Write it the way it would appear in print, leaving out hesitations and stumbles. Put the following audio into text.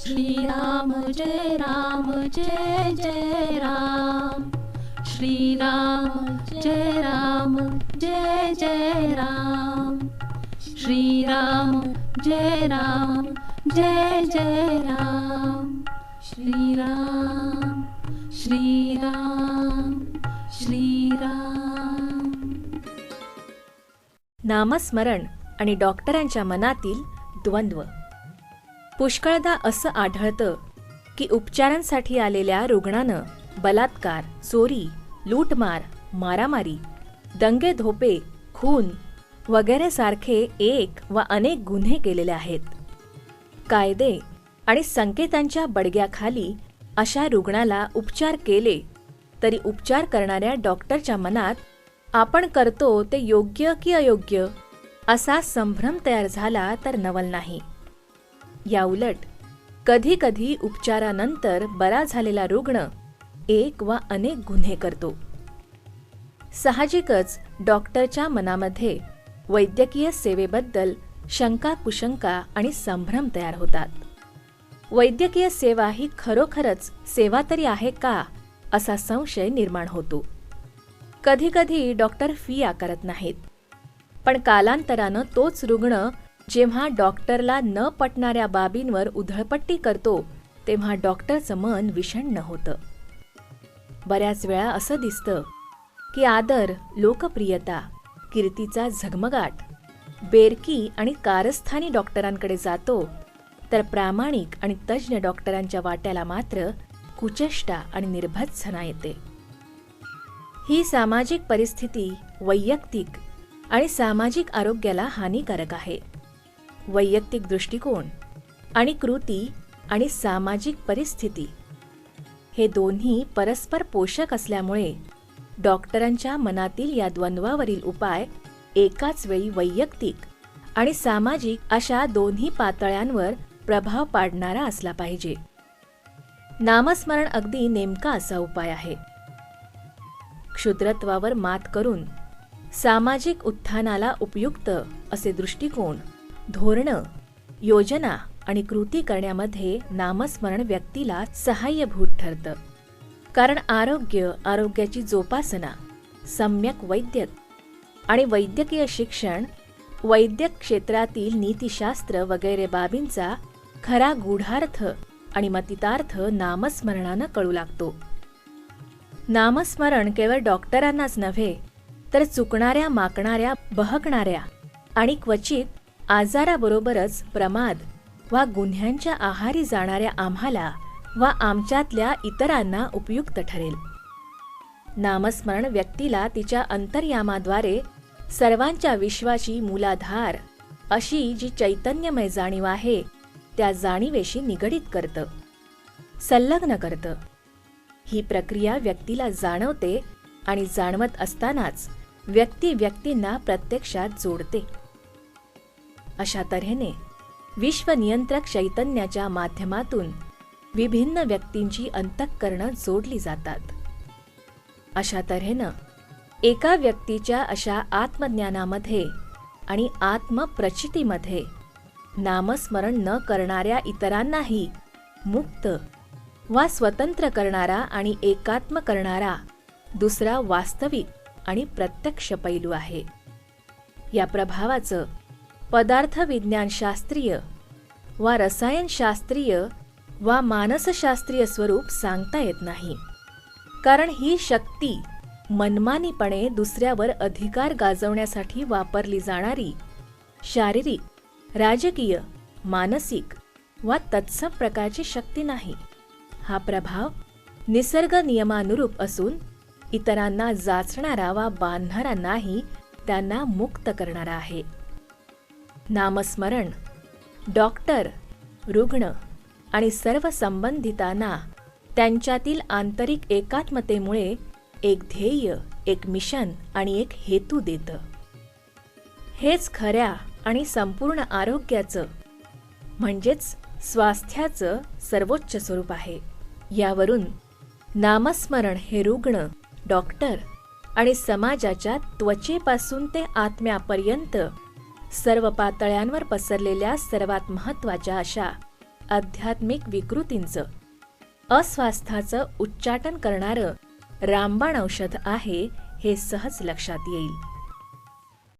श्रीराम जय जय राम, श्रीराम जय जय राम, श्रीराम जय जय राम, श्रीराम श्रीराम श्रीराम. नामस्मरण आणि डॉक्टरांच्या मनातील द्वंद्व. पुष्कळदा असं आढळतं की उपचारांसाठी आलेल्या रुग्णानं बलात्कार, चोरी, लूटमार, मारामारी, दंगेधोपे, खून वगैरे सारखे एक व अनेक गुन्हे केलेले आहेत. कायदे आणि संकेतांच्या बडग्याखाली अशा रुग्णाला उपचार केले तरी उपचार करणाऱ्या डॉक्टरच्या मनात आपण करतो ते योग्य की अयोग्य असा संभ्रम तयार झाला तर नवल नाही. याउलट कधी कधी उपचारानंतर बरा झालेला रुग्ण एक वा अनेक गुन्हे करतो. साहजिकच डॉक्टरच्या मनामध्ये वैद्यकीय सेवेबद्दल शंका कुशंका आणि संभ्रम तयार होतात. वैद्यकीय सेवा ही खरोखरच सेवा तरी आहे का असा संशय निर्माण होतो. कधीकधी डॉक्टर फी आकारत नाहीत, पण कालांतरानं तोच रुग्ण जेव्हा डॉक्टरला न पटणाऱ्या बाबींवर उधळपट्टी करतो तेव्हा डॉक्टरचं मन विषण्ण होतं. बऱ्याच वेळा असं दिसतं की आदर, लोकप्रियता, कीर्तीचा झगमगाट बेरकी आणि कारस्थानी डॉक्टरांकडे जातो, तर प्रामाणिक आणि तज्ज्ञ डॉक्टरांच्या वाट्याला मात्र कुचेष्टा आणि निर्भत्सना येते. ही सामाजिक परिस्थिती वैयक्तिक आणि सामाजिक आरोग्याला हानिकारक आहे. वैयक्तिक दृष्टिकोन आणि कृती आणि सामाजिक परिस्थिती हे दोन्ही परस्पर पोषक असल्यामुळे डॉक्टरांच्या मनातील या द्वंद्वावरील उपाय एकाच वेळी वैयक्तिक आणि सामाजिक अशा दोन्ही पातळ्यांवर प्रभाव पाडणारा असला पाहिजे. नामस्मरण अगदी नेमका असा उपाय आहे. क्षुद्रत्वावर मात करून सामाजिक उत्थानाला उपयुक्त असे दृष्टिकोन, धोरणं, योजना आणि कृती करण्यामध्ये नामस्मरण व्यक्तीला सहाय्यभूत ठरतं. कारण आरोग्य, आरोग्याची जोपासना, सम्यक वैद्यक आणि वैद्यकीय शिक्षण, वैद्यक क्षेत्रातील नीतिशास्त्र वगैरे बाबींचा खरा गूढार्थ आणि मतितार्थ नामस्मरणानं कळू लागतो. नामस्मरण केवळ डॉक्टरांनाच नव्हे तर चुकणाऱ्या, माकणाऱ्या, बहकणाऱ्या आणि क्वचित आजाराबरोबरच प्रमाद वा गुन्ह्यांच्या आहारी जाणाऱ्या आम्हाला वा आमच्यातल्या इतरांना उपयुक्त ठरेल. नामस्मरण व्यक्तीला तिच्या अंतर्यामाद्वारे सर्वांच्या विश्वाची मूलाधार अशी जी चैतन्यमय जाणीव आहे त्या जाणीवेशी निगडीत करतं, संलग्न करतं. ही प्रक्रिया व्यक्तीला जाणवते आणि जाणवत असतानाच व्यक्ती व्यक्तींना प्रत्यक्षात जोडते. अशा तऱ्हेने विश्वनियंत्रक चैतन्याच्या माध्यमातून विभिन्न व्यक्तींची अंतःकरणं जोडली जातात. अशा तऱ्हेनं एका व्यक्तीच्या अशा आत्मज्ञानामध्ये आणि आत्मप्रचितीमध्ये नामस्मरण न करणाऱ्या इतरांनाही मुक्त वा स्वतंत्र करणारा आणि एकात्म करणारा दुसरा वास्तविक आणि प्रत्यक्ष पैलू आहे. या प्रभावाचं पदार्थविज्ञानशास्त्रीय वा रसायनशास्त्रीय वा मानसशास्त्रीय स्वरूप सांगता येत नाही. कारण ही शक्ती मनमानीपणे दुसऱ्यावर अधिकार गाजवण्यासाठी वापरली जाणारी शारीरिक, राजकीय, मानसिक वा तत्सम प्रकारची शक्ती नाही. हा प्रभाव निसर्ग नियमानुरूप असून इतरांना जाचणारा वा बांधणारा नाही, त्यांना मुक्त करणारा आहे. नामस्मरण डॉक्टर, रुग्ण आणि सर्व संबंधितांना त्यांच्यातील आंतरिक एकात्मतेमुळे एक ध्येय, एक मिशन आणि एक हेतू देतं. हेच खऱ्या आणि संपूर्ण आरोग्याचं म्हणजेच स्वास्थ्याचं सर्वोच्च स्वरूप आहे. यावरून नामस्मरण हे रुग्ण, डॉक्टर आणि समाजाच्या त्वचेपासून ते आत्म्यापर्यंत सर्व पातळ्यांवर पसरलेल्या सर्वात महत्त्वाच्या अशा आध्यात्मिक विकृतींचं, अस्वास्थ्याचं उच्चाटन करणारं रामबाण औषध आहे हे सहज लक्षात येईल.